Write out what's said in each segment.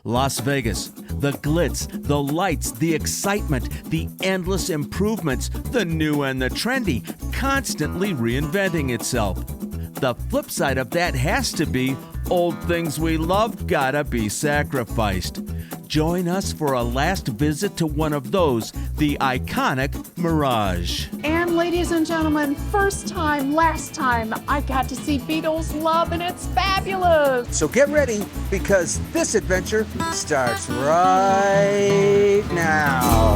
Las Vegas, the glitz, the lights, the excitement, the endless improvements, the new and the trendy, constantly reinventing itself. The flip side of that has to be old things we love gotta be sacrificed. Join us for a last visit to one of those, the iconic Mirage. And ladies and gentlemen, first time, last time, I got to see Beatles LOVE, and it's fabulous. So get ready, because this adventure starts right now.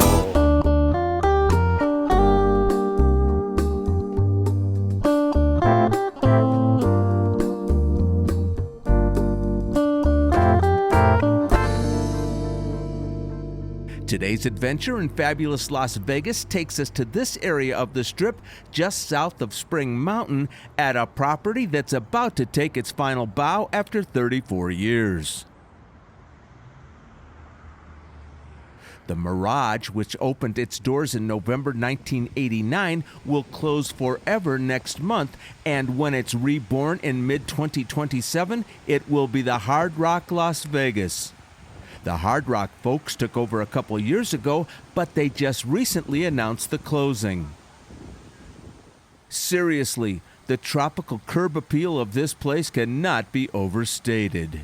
Today's adventure in fabulous Las Vegas takes us to this area of the Strip just south of Spring Mountain at a property that's about to take its final bow after 34 years. The Mirage, which opened its doors in November 1989, will close forever next month, and when it's reborn in mid-2027, it will be the Hard Rock Las Vegas. The Hard Rock folks took over a couple years ago, but they just recently announced the closing. Seriously, the tropical curb appeal of this place cannot be overstated.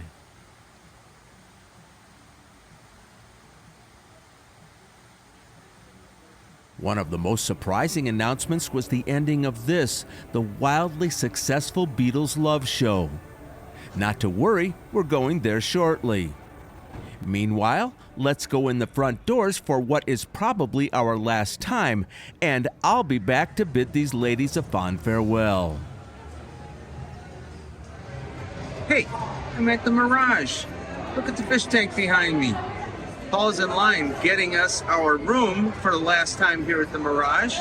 One of the most surprising announcements was the ending of this, the wildly successful Beatles LOVE show. Not to worry, we're going there shortly. Meanwhile, let's go in the front doors for what is probably our last time, and I'll be back to bid these ladies a fond farewell. Hey, I'm at the Mirage. Look at the fish tank behind me. Paul's in line getting us our room for the last time here at the Mirage.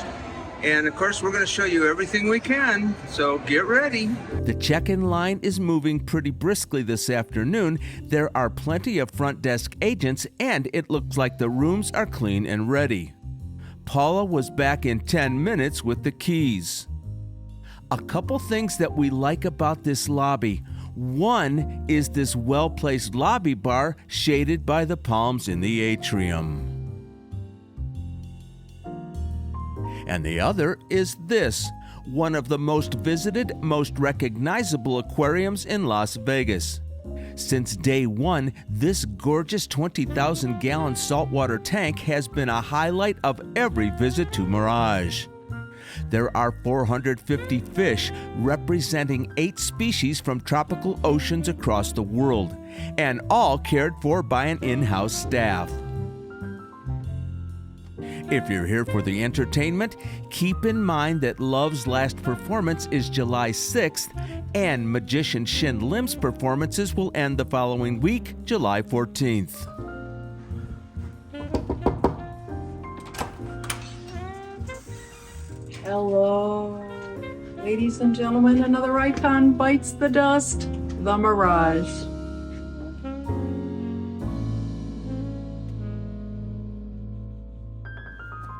And of course, we're going to show you everything we can, so get ready. The check-in line is moving pretty briskly this afternoon. There are plenty of front desk agents, and it looks like the rooms are clean and ready. Paula was back in 10 minutes with the keys. A couple things that we like about this lobby. One is this well-placed lobby bar shaded by the palms in the atrium. And the other is this, one of the most visited, most recognizable aquariums in Las Vegas. Since day one, this gorgeous 20,000-gallon saltwater tank has been a highlight of every visit to Mirage. There are 450 fish, representing 8 species from tropical oceans across the world, and all cared for by an in-house staff. If you're here for the entertainment, keep in mind that Love's last performance is July 6th, and magician Shin Lim's performances will end the following week, July 14th. Hello, ladies and gentlemen, another icon bites the dust, the Mirage.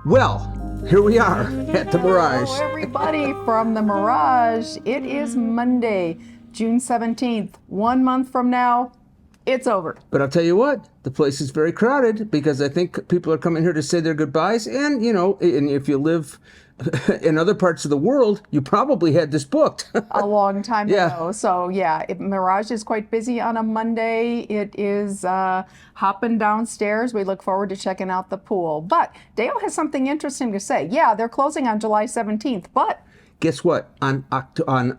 Well, here we are at the Mirage. Hello, everybody from the Mirage. It is Monday, June 17th. 1 month from now, it's over. But I'll tell you what, the place is very crowded because I think people are coming here to say their goodbyes. And, you know, and if you live in other parts of the world, you probably had this booked. A long time Yeah. ago. So yeah, Mirage is quite busy on a Monday. It is hopping downstairs. We look forward to checking out the pool. But Dale has something interesting to say. Yeah, they're closing on July 17th, but Guess what? On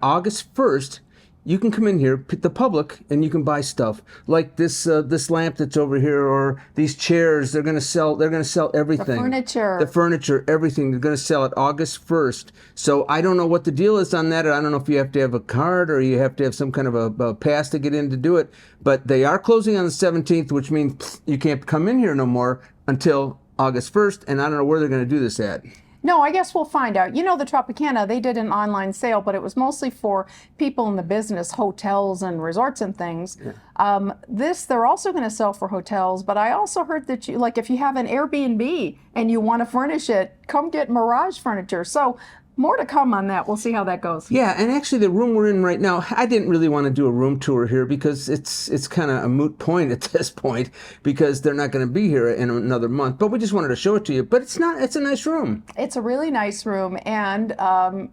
August 1st, you can come in here, the public, and you can buy stuff like this lamp that's over here, or these chairs. They're gonna sell everything. the furniture, everything. They're gonna sell it August 1st. So I don't know what the deal is on that. I don't know if you have to have a card or you have to have some kind of a pass to get in to do it. But they are closing on the 17th, which means you can't come in here no more until August 1st. And I don't know where they're gonna do this at. No, I guess we'll find out. You know, the Tropicana, they did an online sale, but it was mostly for people in the business, hotels and resorts and things. Yeah. They're also going to sell for hotels, but I also heard that if you have an Airbnb and you want to furnish it, come get Mirage furniture. So More to come on that. We'll see how that goes. Yeah, and actually the room we're in right now, I didn't really want to do a room tour here because it's kind of a moot point at this point because they're not going to be here in another month. But we just wanted to show it to you. But it's a nice room. It's a really nice room, and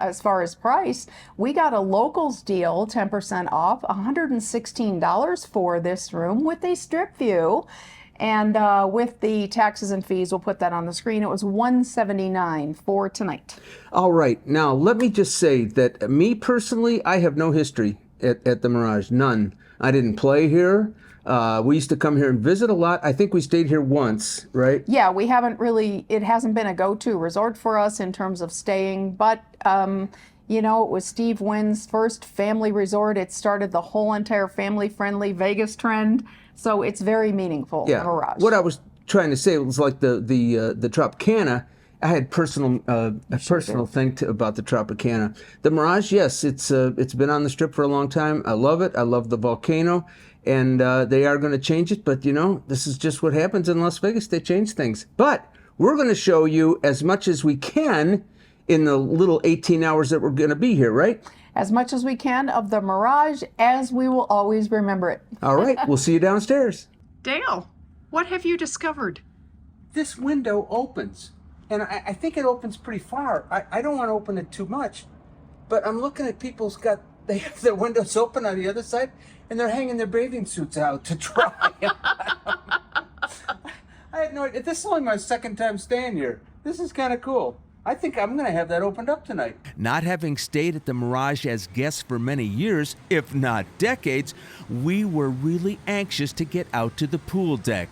as far as price, we got a locals deal, 10% off, $116 for this room with a strip view. And with the taxes and fees, we'll put that on the screen. It was $179 for tonight. All right. Now, let me just say that me personally, I have no history at the Mirage. None. I didn't play here. We used to come here and visit a lot. I think we stayed here once, right? Yeah, we haven't really, it hasn't been a go-to resort for us in terms of staying, but you know, it was Steve Wynn's first family resort. It started the whole entire family-friendly Vegas trend. So it's very meaningful, Yeah. Mirage. What I was trying to say was like the Tropicana. I had a personal thing about the Tropicana. The Mirage, yes, it's been on the Strip for a long time. I love it. I love the Volcano, and they are going to change it. But you know, this is just what happens in Las Vegas. They change things. But we're going to show you as much as we can in the little 18 hours that we're going to be here, right? As much as we can of the Mirage, as we will always remember it. All right, we'll see you downstairs. Dale, what have you discovered? This window opens, and I think it opens pretty far. I don't want to open it too much, but I'm looking at they have their windows open on the other side, and they're hanging their bathing suits out to dry. I had no idea. This is only my second time staying here. This is kind of cool. I think I'm going to have that opened up tonight. Not having stayed at the Mirage as guests for many years, if not decades, we were really anxious to get out to the pool deck.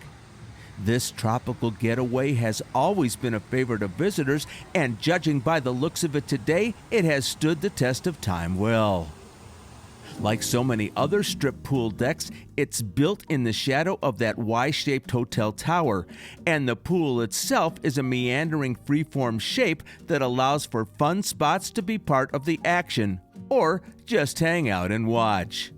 This tropical getaway has always been a favorite of visitors, and judging by the looks of it today, it has stood the test of time well. Like so many other Strip pool decks, it's built in the shadow of that Y-shaped hotel tower, and the pool itself is a meandering freeform shape that allows for fun spots to be part of the action, or just hang out and watch.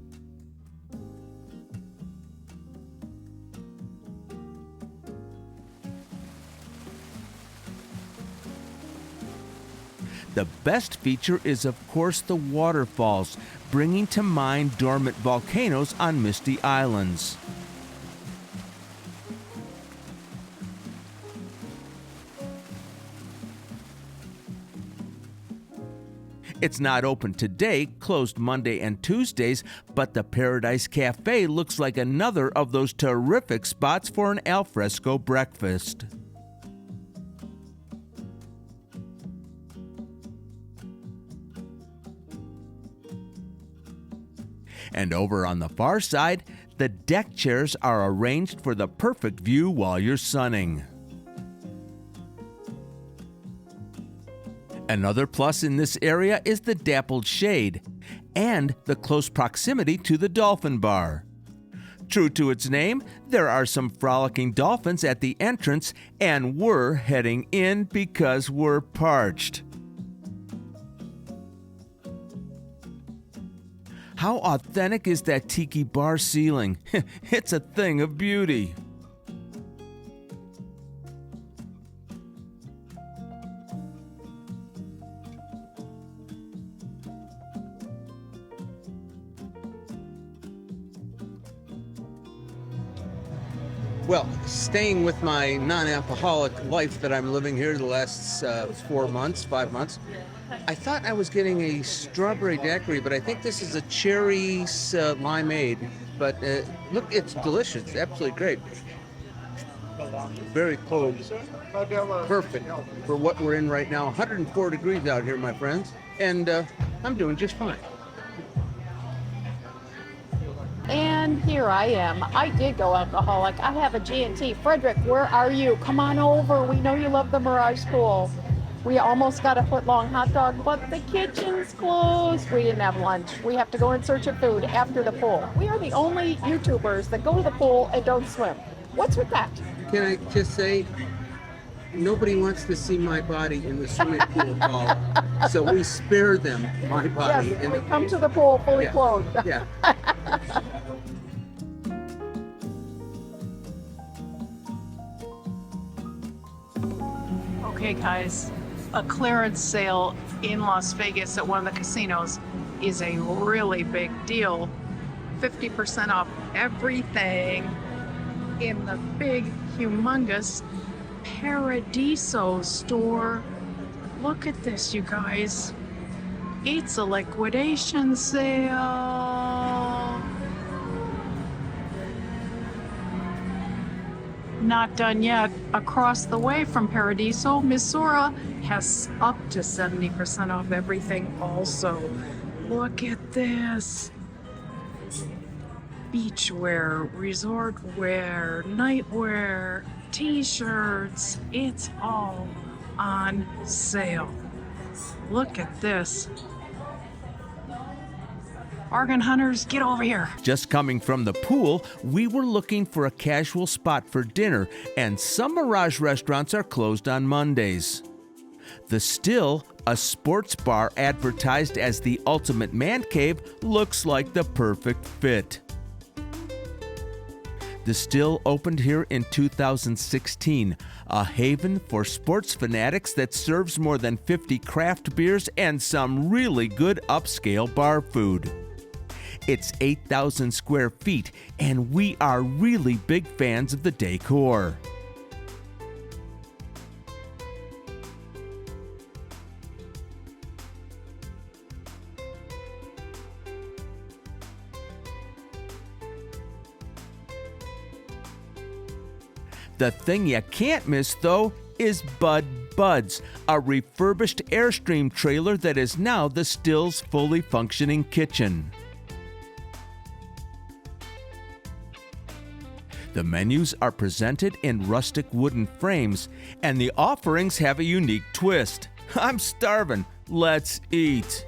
The best feature is, of course, the waterfalls, bringing to mind dormant volcanoes on misty islands. It's not open today, closed Monday and Tuesdays, but the Paradise Cafe looks like another of those terrific spots for an alfresco breakfast. And over on the far side, the deck chairs are arranged for the perfect view while you're sunning. Another plus in this area is the dappled shade and the close proximity to the Dolphin Bar. True to its name, there are some frolicking dolphins at the entrance, and we're heading in because we're parched. How authentic is that tiki bar ceiling? It's a thing of beauty. Well, staying with my non-alcoholic life that I'm living here the last 5 months, I thought I was getting a strawberry daiquiri, but I think this is a cherry limeade. But look, it's delicious. It's absolutely great. Very cold. Perfect for what we're in right now. 104 degrees out here, my friends. And I'm doing just fine. And here I am. I did go alcoholic. I have a G&T. Frederick, where are you? Come on over. We know you love the Mirage Pool. We almost got a foot-long hot dog, but the kitchen's closed. We didn't have lunch. We have to go in search of food after the pool. We are the only YouTubers that go to the pool and don't swim. What's with that? Can I just say, nobody wants to see my body in the swimming pool, Paula. So we spare them my body. Yes, we come to the pool fully clothed. Yeah. Okay, guys, a clearance sale in Las Vegas at one of the casinos is a really big deal. 50% off everything in the big, humongous Paradiso store. Look at this, you guys. It's a liquidation sale. Not done yet. Across the way from Paradiso, Missouri has up to 70% off everything also. Look at this. Beachwear, resort wear, nightwear, t-shirts. It's all on sale. Look at this. Bargain hunters, get over here. Just coming from the pool, we were looking for a casual spot for dinner, and some Mirage restaurants are closed on Mondays. The Still, a sports bar advertised as the ultimate man cave, looks like the perfect fit. The Still opened here in 2016, a haven for sports fanatics that serves more than 50 craft beers and some really good upscale bar food. It's 8,000 square feet, and we are really big fans of the decor. The thing you can't miss, though, is Bud Buds, a refurbished Airstream trailer that is now the Still's fully functioning kitchen. The menus are presented in rustic wooden frames, and the offerings have a unique twist. I'm starving. Let's eat.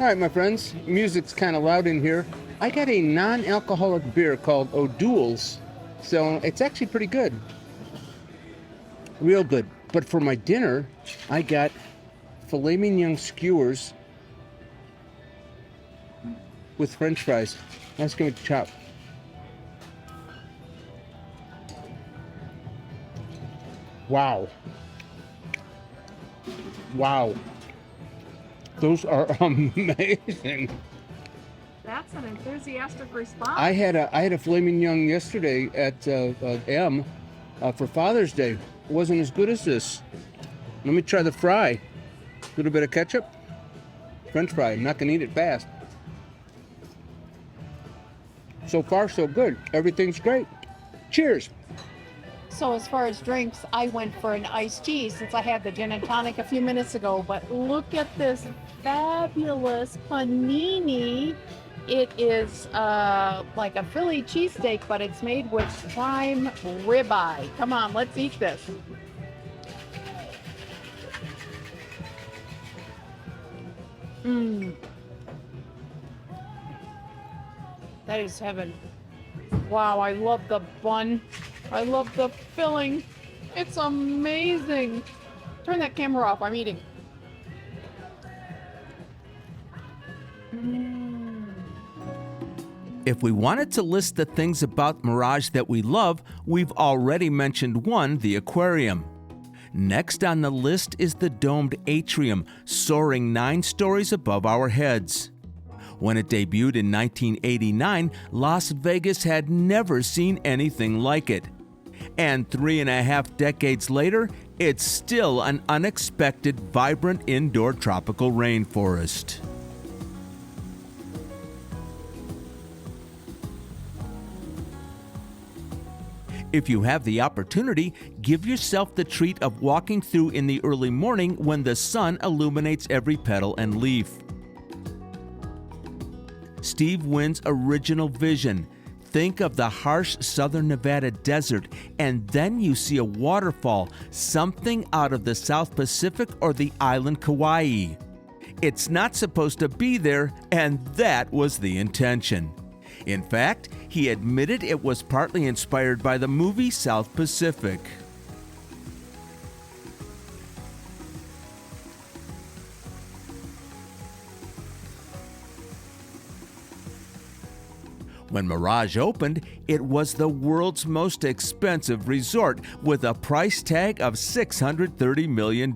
All right, my friends, music's kind of loud in here. I got a non-alcoholic beer called O'Doul's, so it's actually pretty good. Real good. But for my dinner, I got filet mignon skewers with French fries. That's going to be chopped. Wow. Wow. Those are amazing. That's an enthusiastic response. I had a filet mignon yesterday at M for Father's Day. It wasn't as good as this. Let me try the fry. A little bit of ketchup. French fry. I'm not going to eat it fast. So far, so good. Everything's great. Cheers. So as far as drinks, I went for an iced tea since I had the gin and tonic a few minutes ago. But look at this fabulous panini. It is like a Philly cheesesteak, but it's made with prime ribeye. Come on, let's eat this. That is heaven. Wow, I love the bun. I love the filling. It's amazing. Turn that camera off. I'm eating. If we wanted to list the things about Mirage that we love, we've already mentioned one, the aquarium. Next on the list is the domed Atrium, soaring 9 stories above our heads. When it debuted in 1989, Las Vegas had never seen anything like it. And 3.5 decades later, it's still an unexpected, vibrant indoor tropical rainforest. If you have the opportunity, give yourself the treat of walking through in the early morning when the sun illuminates every petal and leaf. Steve Wynn's original vision. Think of the harsh southern Nevada desert, and then you see a waterfall, something out of the South Pacific or the island Kauai. It's not supposed to be there, and that was the intention. In fact, he admitted it was partly inspired by the movie South Pacific. When Mirage opened, it was the world's most expensive resort with a price tag of $630 million.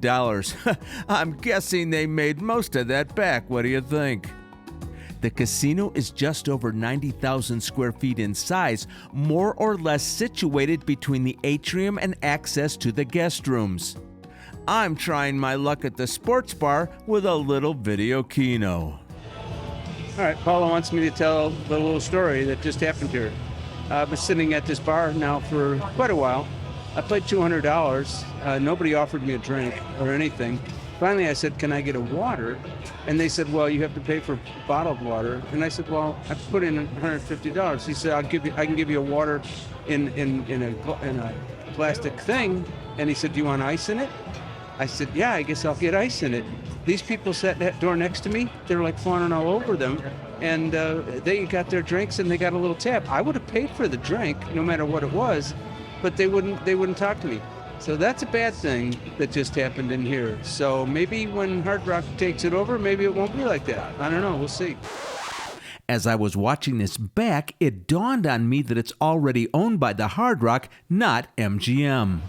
I'm guessing they made most of that back. What do you think? The casino is just over 90,000 square feet in size, more or less situated between the atrium and access to the guest rooms. I'm trying my luck at the sports bar with a little video keno. All right, Paula wants me to tell the little story that just happened here. I've been sitting at this bar now for quite a while. I played $200. Nobody offered me a drink or anything. Finally, I said, can I get a water? And they said, well, you have to pay for bottled water. And I said, well, I put in $150. He said, I can give you a water in a plastic thing. And he said, do you want ice in it? I said, yeah, I guess I'll get ice in it. These people sat that door next to me. They're like fawning all over them. And they got their drinks and they got a little tap. I would have paid for the drink, no matter what it was, but they wouldn't talk to me. So that's a bad thing that just happened in here. So maybe when Hard Rock takes it over, maybe it won't be like that. I don't know. We'll see. As I was watching this back, it dawned on me that it's already owned by the Hard Rock, not MGM.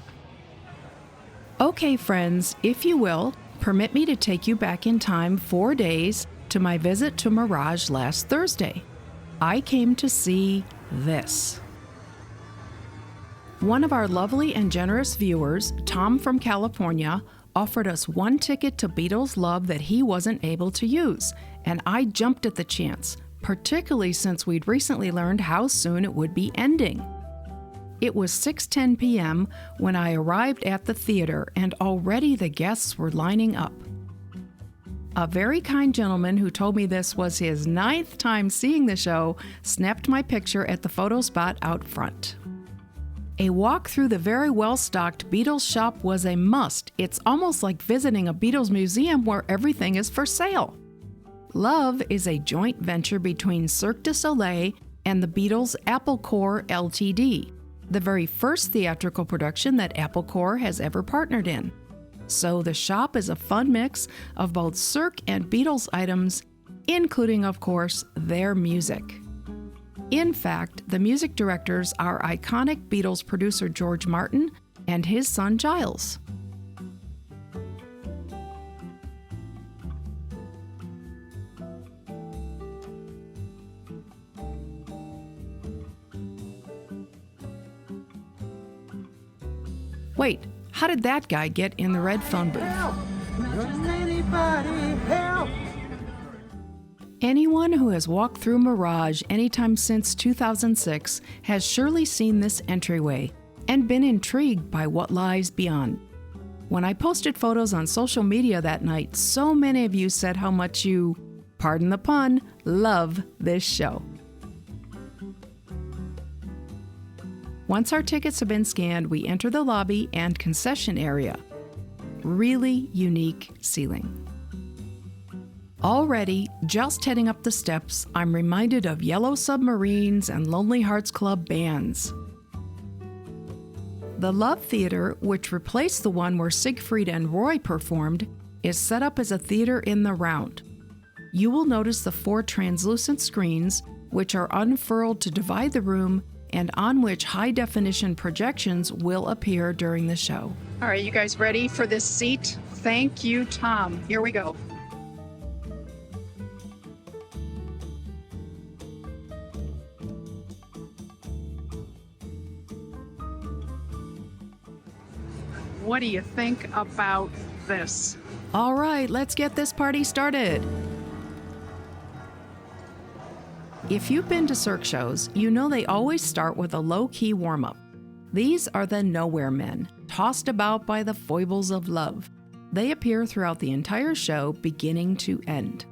Okay, friends, if you will, permit me to take you back in time 4 days to my visit to Mirage last Thursday. I came to see this. One of our lovely and generous viewers, Tom from California, offered us one ticket to Beatles LOVE that he wasn't able to use, and I jumped at the chance, particularly since we'd recently learned how soon it would be ending. It was 6:10 p.m. when I arrived at the theater, and already the guests were lining up. A very kind gentleman who told me this was his 9th time seeing the show snapped my picture at the photo spot out front. A walk through the very well-stocked Beatles shop was a must. It's almost like visiting a Beatles museum where everything is for sale. Love is a joint venture between Cirque du Soleil and the Beatles Apple Corps Ltd., the very first theatrical production that Apple Corps has ever partnered in. So the shop is a fun mix of both Cirque and Beatles items, including, of course, their music. In fact, the music directors are iconic Beatles producer George Martin and his son Giles. Wait, how did that guy get in the red phone booth? Anyone who has walked through Mirage anytime since 2006 has surely seen this entryway and been intrigued by what lies beyond. When I posted photos on social media that night, so many of you said how much you, pardon the pun, love this show. Once our tickets have been scanned, we enter the lobby and concession area. Really unique ceiling. Already, just heading up the steps, I'm reminded of Yellow Submarines and Lonely Hearts Club bands. The Love Theater, which replaced the one where Siegfried and Roy performed, is set up as a theater in the round. You will notice the 4 translucent screens, which are unfurled to divide the room and on which high-definition projections will appear during the show. All right, you guys ready for this seat? Thank you, Tom. Here we go. What do you think about this? All right, let's get this party started. If you've been to Cirque shows, you know they always start with a low-key warm-up. These are the Nowhere Men, tossed about by the foibles of love. They appear throughout the entire show, beginning to end.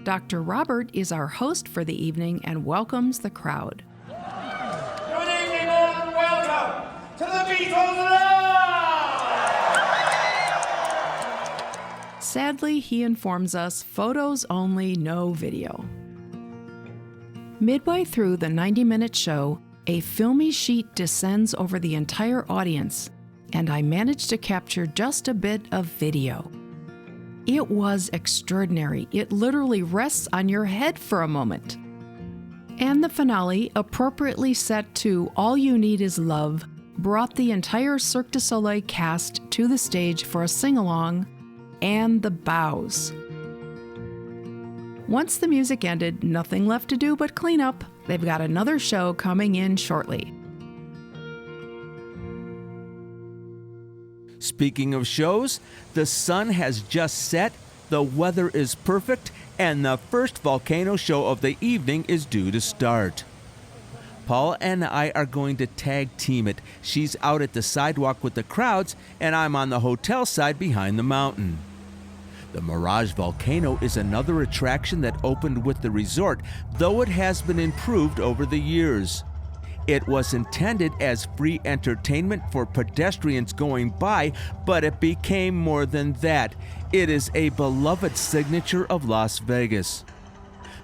Dr. Robert is our host for the evening and welcomes the crowd. Good evening and welcome to the Beatles LOVE! Sadly, he informs us, photos only, no video. Midway through the 90-minute show, a filmy sheet descends over the entire audience, and I managed to capture just a bit of video. It was extraordinary. It literally rests on your head for a moment. And the finale, appropriately set to All You Need Is Love, brought the entire Cirque du Soleil cast to the stage for a sing-along, and the bows. Once the music ended, nothing left to do but clean up. They've got another show coming in shortly. Speaking of shows, the sun has just set, the weather is perfect, and the first Volcano show of the evening is due to start. Paula and I are going to tag team it. She's out at the sidewalk with the crowds, and I'm on the hotel side behind the mountain. The Mirage Volcano is another attraction that opened with the resort, though it has been improved over the years. It was intended as free entertainment for pedestrians going by, but it became more than that. It is a beloved signature of Las Vegas.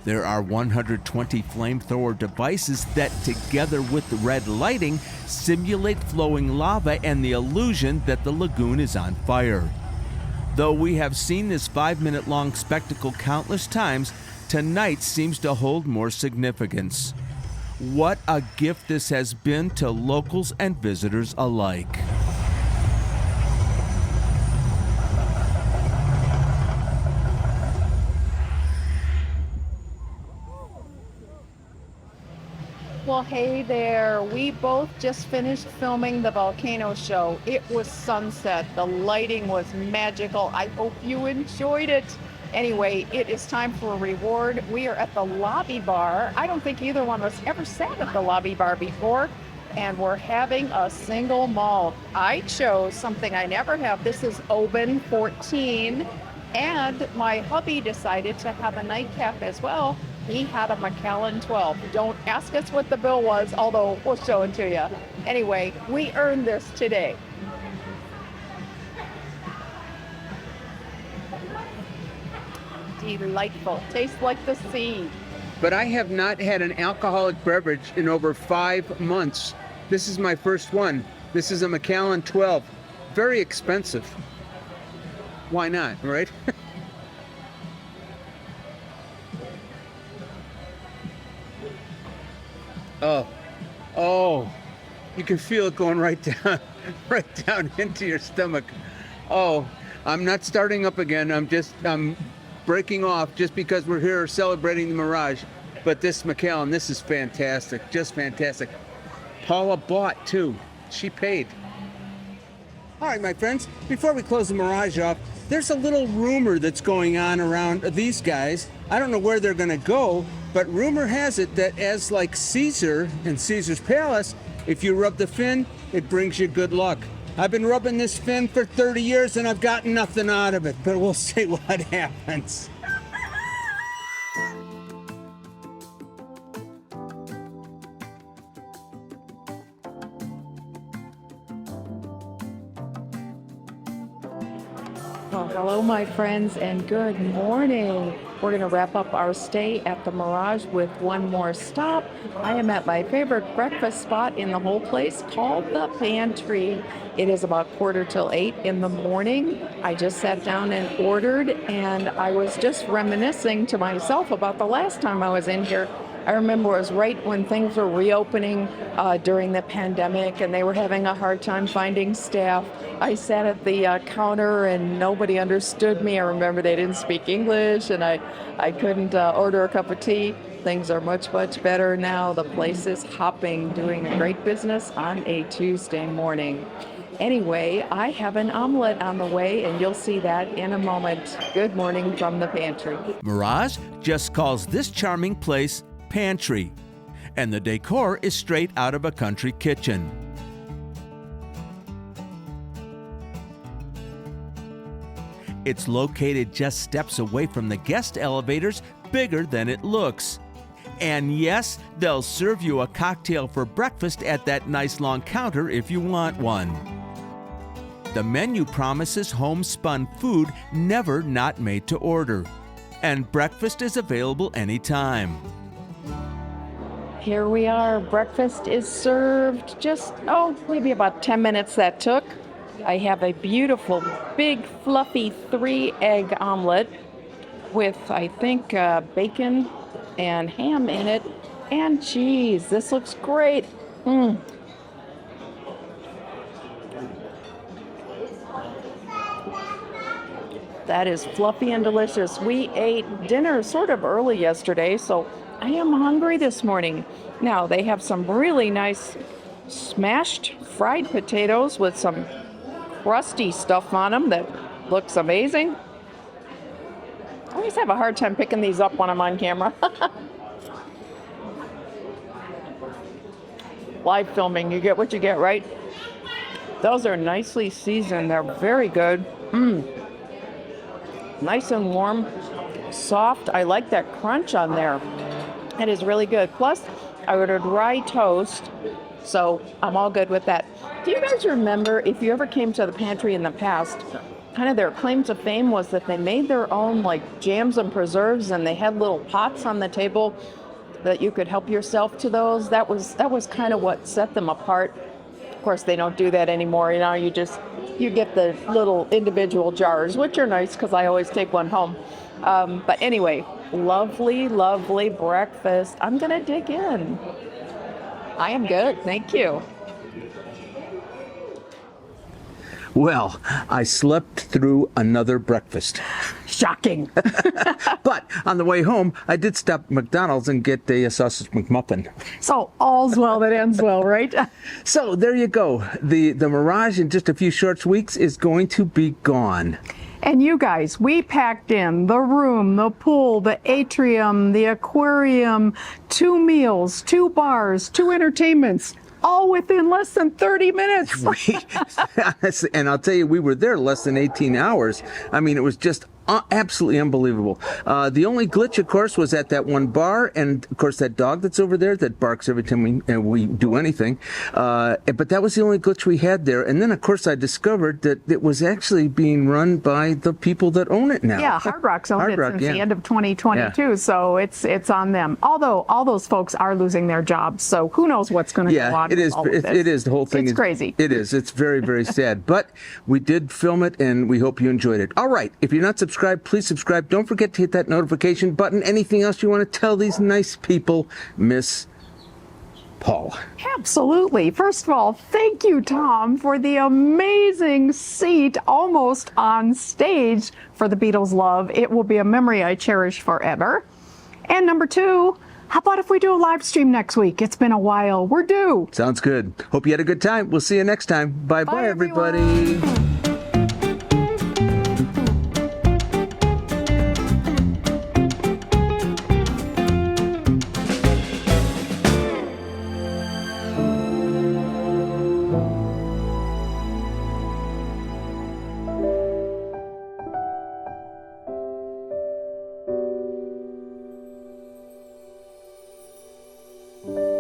There are 120 flamethrower devices that, together with the red lighting, simulate flowing lava and the illusion that the lagoon is on fire. Though we have seen this 5-minute-long spectacle countless times, tonight seems to hold more significance. What a gift this has been to locals and visitors alike. Well, hey there. We both just finished filming the Volcano show. It was sunset. The lighting was magical. I hope you enjoyed it. Anyway, it is time for a reward. We are at the lobby bar. I don't think either one of us ever sat at the lobby bar before, and we're having a single malt. I chose something I never have. This is Oban 14, and my hubby decided to have a nightcap as well. He had a Macallan 12. Don't ask us what the bill was, although we'll show it to you. Anyway, we earned this today. Delightful. Tastes like the sea. But I have not had an alcoholic beverage in over 5 months. This is my first one. This is a Macallan 12. Very expensive. Why not, right? Oh, you can feel it going right down into your stomach. Oh, I'm not starting up again. I'm breaking off just because we're here celebrating the Mirage. But this Macallan, this is fantastic, just fantastic. Paula bought too. She paid. All right, my friends, before we close the Mirage off, there's a little rumor that's going on around these guys. I don't know where they're going to go, but rumor has it that as like Caesar in Caesar's Palace, if you rub the fin, it brings you good luck. I've been rubbing this fin for 30 years and I've gotten nothing out of it, but we'll see what happens. Well, hello, my friends, and good morning. We're going to wrap up our stay at the Mirage with one more stop. I am at my favorite breakfast spot in the whole place called the Pantry. It is about 7:45 in the morning. I just sat down and ordered, and I was just reminiscing to myself about the last time I was in here. I remember it was right when things were reopening during the pandemic, and they were having a hard time finding staff. I sat at the counter and nobody understood me. I remember they didn't speak English, and I couldn't order a cup of tea. Things are much, much better now. The place is hopping, doing a great business on a Tuesday morning. Anyway, I have an omelet on the way, and you'll see that in a moment. Good morning from the Pantry. Mirage just calls this charming place Pantry, and the decor is straight out of a country kitchen. It's located just steps away from the guest elevators, bigger than it looks. And yes, they'll serve you a cocktail for breakfast at that nice long counter if you want one. The menu promises homespun food, never not made to order. And breakfast is available anytime. Here we are. Breakfast is served. Just, maybe about 10 minutes that took. I have a beautiful, big, fluffy 3-egg omelet with, I think, bacon and ham in it and cheese. This looks great. That is fluffy and delicious. We ate dinner sort of early yesterday, so I am hungry this morning. Now, they have some really nice smashed fried potatoes with some crusty stuff on them that looks amazing. I always have a hard time picking these up when I'm on camera. Live filming, you get what you get, right? Those are nicely seasoned. They're very good. Nice and warm, soft. I like that crunch on there. It is really good. Plus, I ordered rye toast, so I'm all good with that. Do you guys remember, if you ever came to the Pantry in the past, kind of their claim to fame was that they made their own like jams and preserves, and they had little pots on the table that you could help yourself to those. That was kind of what set them apart. Of course, they don't do that anymore. You know, you get the little individual jars, which are nice because I always take one home. But anyway, lovely, lovely breakfast. I'm going to dig in. I am good. Thank you. Well, I slept through another breakfast. Shocking. But on the way home, I did stop at McDonald's and get a sausage McMuffin. So all's well that ends well, right? So there you go. The Mirage in just a few short weeks is going to be gone. And you guys, we packed in the room, the pool, the atrium, the aquarium, 2 meals, 2 bars, 2 entertainments, all within less than 30 minutes. Honestly, and I'll tell you, we were there less than 18 hours. I mean, it was just absolutely unbelievable. The only glitch, of course, was at that one bar, and of course that dog that's over there that barks every time we do anything. But that was the only glitch we had there. And then, of course, I discovered that it was actually being run by the people that own it now. Yeah, Hard Rock's owned it since yeah. the end of 2022, so it's on them. Although all those folks are losing their jobs, so who knows what's going to go on. It is. With all of this. It is. The whole thing it's is crazy. It is. It's very, very sad. But we did film it, and we hope you enjoyed it. All right. If you're not subscribed, please subscribe. Don't forget to hit that notification button. Anything else you want to tell these nice people, Miss Paul? Absolutely. First of all, thank you, Tom, for the amazing seat almost on stage for the Beatles Love. It will be a memory I cherish forever. And number 2, how about if we do a live stream next week? It's been a while. We're due. Sounds good. Hope you had a good time. We'll see you next time. Bye-bye, everybody. Everyone. Thank you.